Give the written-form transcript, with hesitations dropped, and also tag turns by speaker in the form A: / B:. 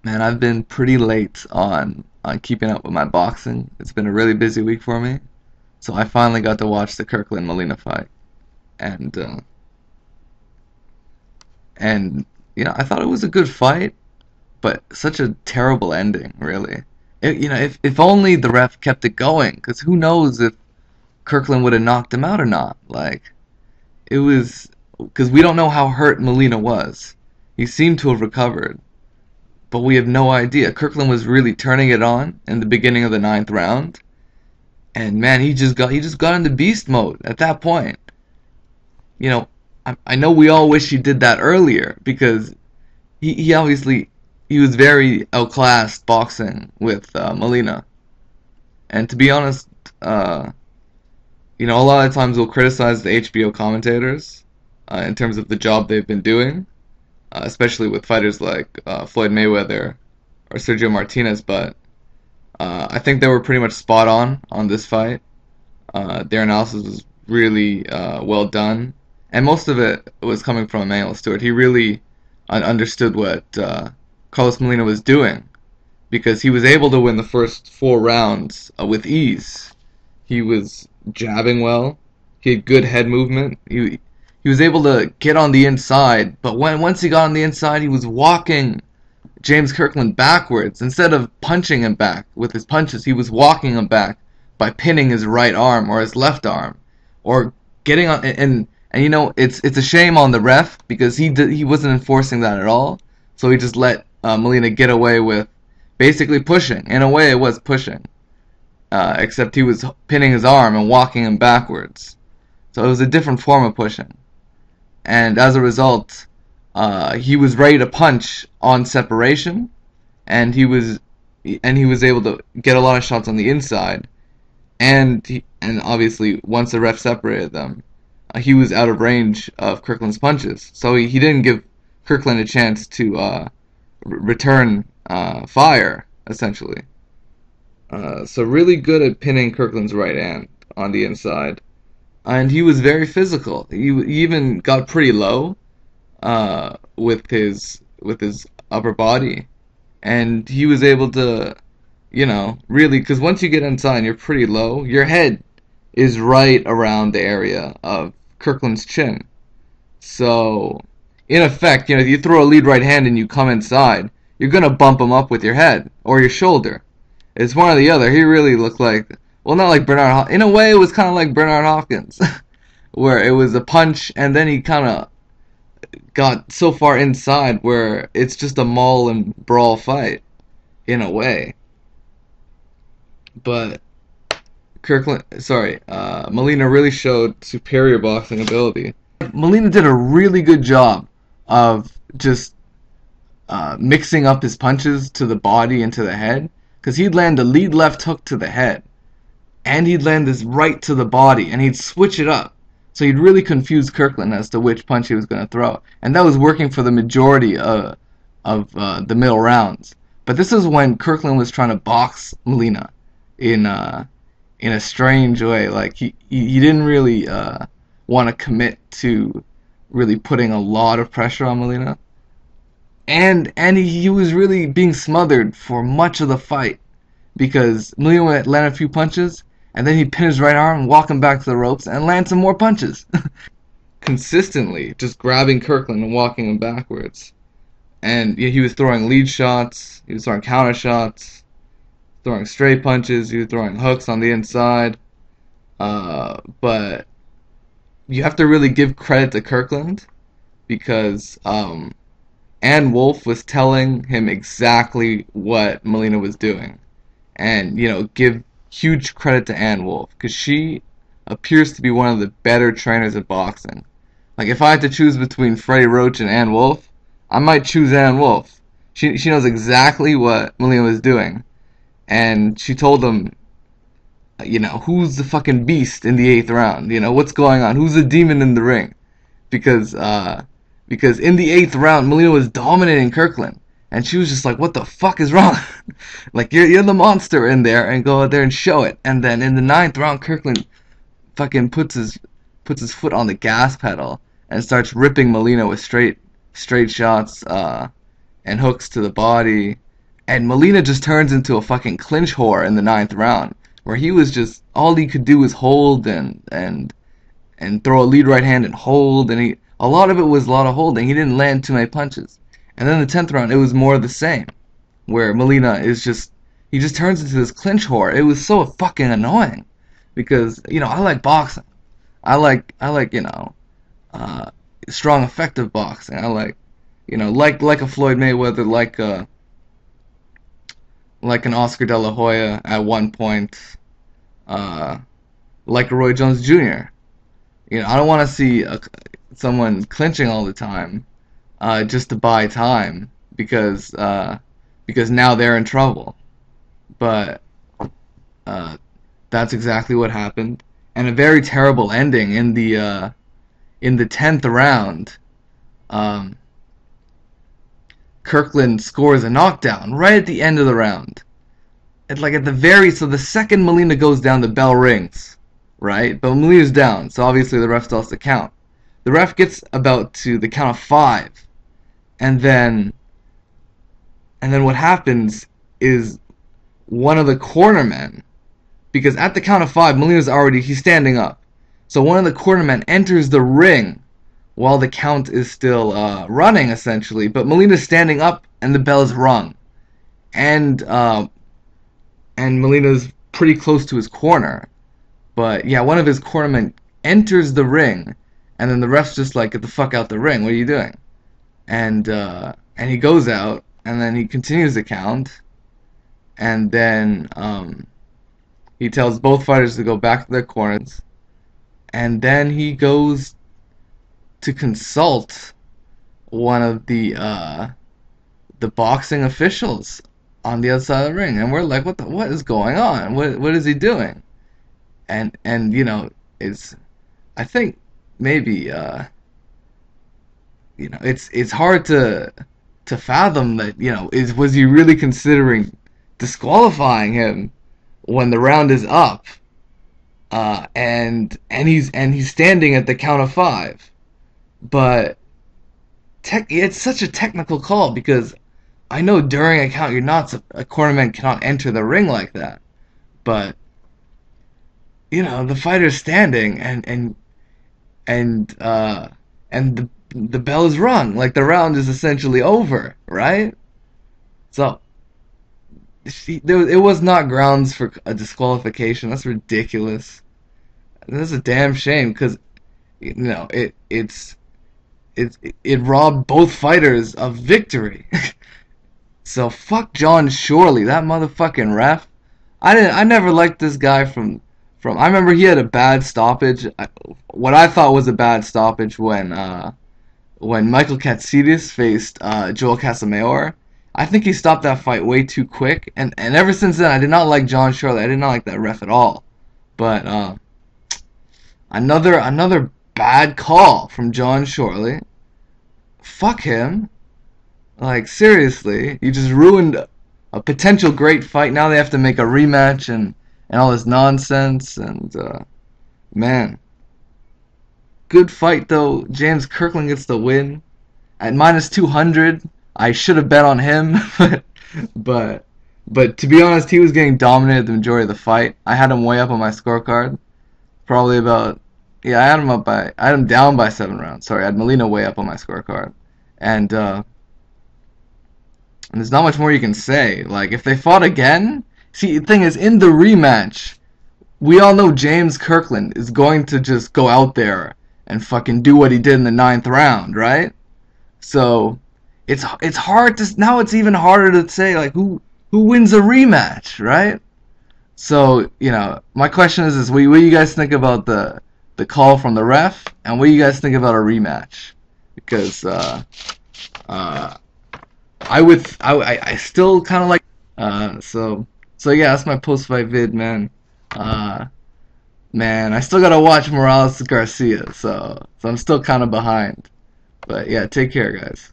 A: Man, I've been pretty late on keeping up with my boxing. It's been a really busy week for me, so I finally got to watch the Kirkland Molina fight, and and I thought it was a good fight, but such a terrible ending, really. If only the ref kept it going, because who knows if Kirkland would have knocked him out or not. Like it was, because we don't know how hurt Molina was. He seemed to have recovered, but we have no idea. Kirkland was really turning it on in the beginning of the ninth round, and man, he just got into beast mode at that point. You know, I know we all wish he did that earlier because he obviously he was very outclassed boxing with Molina, and to be honest, uh, a lot of times we'll criticize the HBO commentators in terms of the job they've been doing, especially with fighters like Floyd Mayweather or Sergio Martinez, but I think they were pretty much spot on this fight. Their analysis was really well done, and most of it was coming from Emmanuel Stewart. He really understood what Carlos Molina was doing because he was able to win the first four rounds with ease. He was jabbing well. He had good head movement. He was able to get on the inside, but once he got on the inside, he was walking James Kirkland backwards. Instead of punching him back with his punches, he was walking him back by pinning his right arm or his left arm, or getting on. And it's a shame on the ref because he wasn't enforcing that at all. So he just let Molina get away with basically pushing. In a way, it was pushing, except he was pinning his arm and walking him backwards. So it was a different form of pushing. And as a result, he was ready to punch on separation, and he was able to get a lot of shots on the inside, and obviously once the ref separated them, he was out of range of Kirkland's punches, so he didn't give Kirkland a chance to return fire essentially. So really good at pinning Kirkland's right hand on the inside, and he was very physical. He even got pretty low with his upper body, and he was able to, really, because once you get inside and you're pretty low, your head is right around the area of Kirkland's chin. So, in effect, if you throw a lead right hand and you come inside, you're gonna bump him up with your head or your shoulder. It's one or the other. He really looked like, well, not like Bernard. In a way, it was kind of like Bernard Hopkins, where it was a punch and then he kind of got so far inside where it's just a maul and brawl fight in a way. But Molina really showed superior boxing ability. Molina did a really good job of just mixing up his punches to the body and to the head, because he'd land a lead left hook to the head, and he'd land this right to the body, and he'd switch it up. So he'd really confuse Kirkland as to which punch he was going to throw, and that was working for the majority of the middle rounds. But this is when Kirkland was trying to box Molina in a strange way. Like he didn't really want to commit to really putting a lot of pressure on Molina, and he was really being smothered for much of the fight because Molina would land a few punches, and then he'd pin his right arm and walk him back to the ropes and land some more punches. Consistently, just grabbing Kirkland and walking him backwards. And he was throwing lead shots, he was throwing counter shots, throwing straight punches, he was throwing hooks on the inside. But you have to really give credit to Kirkland because Ann Wolfe was telling him exactly what Molina was doing. And, give huge credit to Ann Wolfe because she appears to be one of the better trainers at boxing. Like, if I had to choose between Freddie Roach and Ann Wolfe, I might choose Ann Wolfe. She knows exactly what Molina was doing. And she told him, who's the fucking beast in the eighth round? What's going on? Who's the demon in the ring? Because in the eighth round, Molina was dominating Kirkland. And she was just like, what the fuck is wrong? Like, you're the monster in there, and go out there and show it. And then in the ninth round, Kirkland fucking puts his foot on the gas pedal and starts ripping Molina with straight shots and hooks to the body. And Molina just turns into a fucking clinch whore in the ninth round, where he was just all he could do was hold and throw a lead right hand and hold, and a lot of it was a lot of holding. He didn't land too many punches. And then the 10th round, it was more of the same, where Molina is just he just turns into this clinch whore. It was so fucking annoying because I like boxing. I like strong, effective boxing. I like a Floyd Mayweather, like an Oscar De La Hoya at one point, like a Roy Jones Jr. I don't want to see someone clinching all the time, just to buy time because now they're in trouble. But that's exactly what happened, and a very terrible ending in the 10th round. Um, Kirkland scores a knockdown right at the end of the round. So the second Molina goes down, the bell rings, right? But Molina's down, so obviously the ref still has to count. The ref gets about to the count of 5, and then what happens is one of the cornermen, because at the count of 5, he's standing up. So one of the cornermen enters the ring while the count is still running, essentially. But Molina's standing up, and the bell is rung, and Molina's pretty close to his corner. But yeah, one of his cornermen enters the ring, and then the ref's just like, "Get the fuck out the ring! What are you doing?" And he goes out, and then he continues the count, and then he tells both fighters to go back to their corners, and then he goes to consult one of the boxing officials on the other side of the ring, and we're like, what is going on? What is he doing? And it's, I think maybe it's hard to fathom that, was he really considering disqualifying him when the round is up, and he's standing at the count of 5. But it's such a technical call, because I know during a count a cornerman cannot enter the ring like that. But the fighter's standing, and the bell is rung, like the round is essentially over, right? So it was not grounds for a disqualification. That's ridiculous. That's a damn shame, because it robbed both fighters of victory. So fuck John Shorley, that motherfucking ref. I never liked this guy from. I remember he had a bad stoppage. What I thought was a bad stoppage when Michael Katsidis faced Joel Casamayor. I think he stopped that fight way too quick, and ever since then I did not like John Shorley. I did not like that ref at all. But another bad call from John Shorley. Fuck him. Like, seriously, you just ruined a potential great fight. Now they have to make a rematch and all this nonsense. And man, good fight though. James Kirkland gets the win at -200. I should have bet on him, but to be honest, he was getting dominated the majority of the fight. I had him way up on my scorecard, probably about, yeah, I had him down by 7 rounds. Sorry, I had Molina way up on my scorecard, and there's not much more you can say. Like, if they fought again, see, the thing is, in the rematch, we all know James Kirkland is going to just go out there and fucking do what he did in the 9th round, right? So it's hard to, now it's even harder to say, like, who wins a rematch, right? So, my question is what do you guys think about the call from the ref, and what do you guys think about a rematch? Because I still kind of like, so yeah, that's my post-fight vid, man. Man, I still gotta watch Morales Garcia, so I'm still kind of behind. But yeah, take care, guys.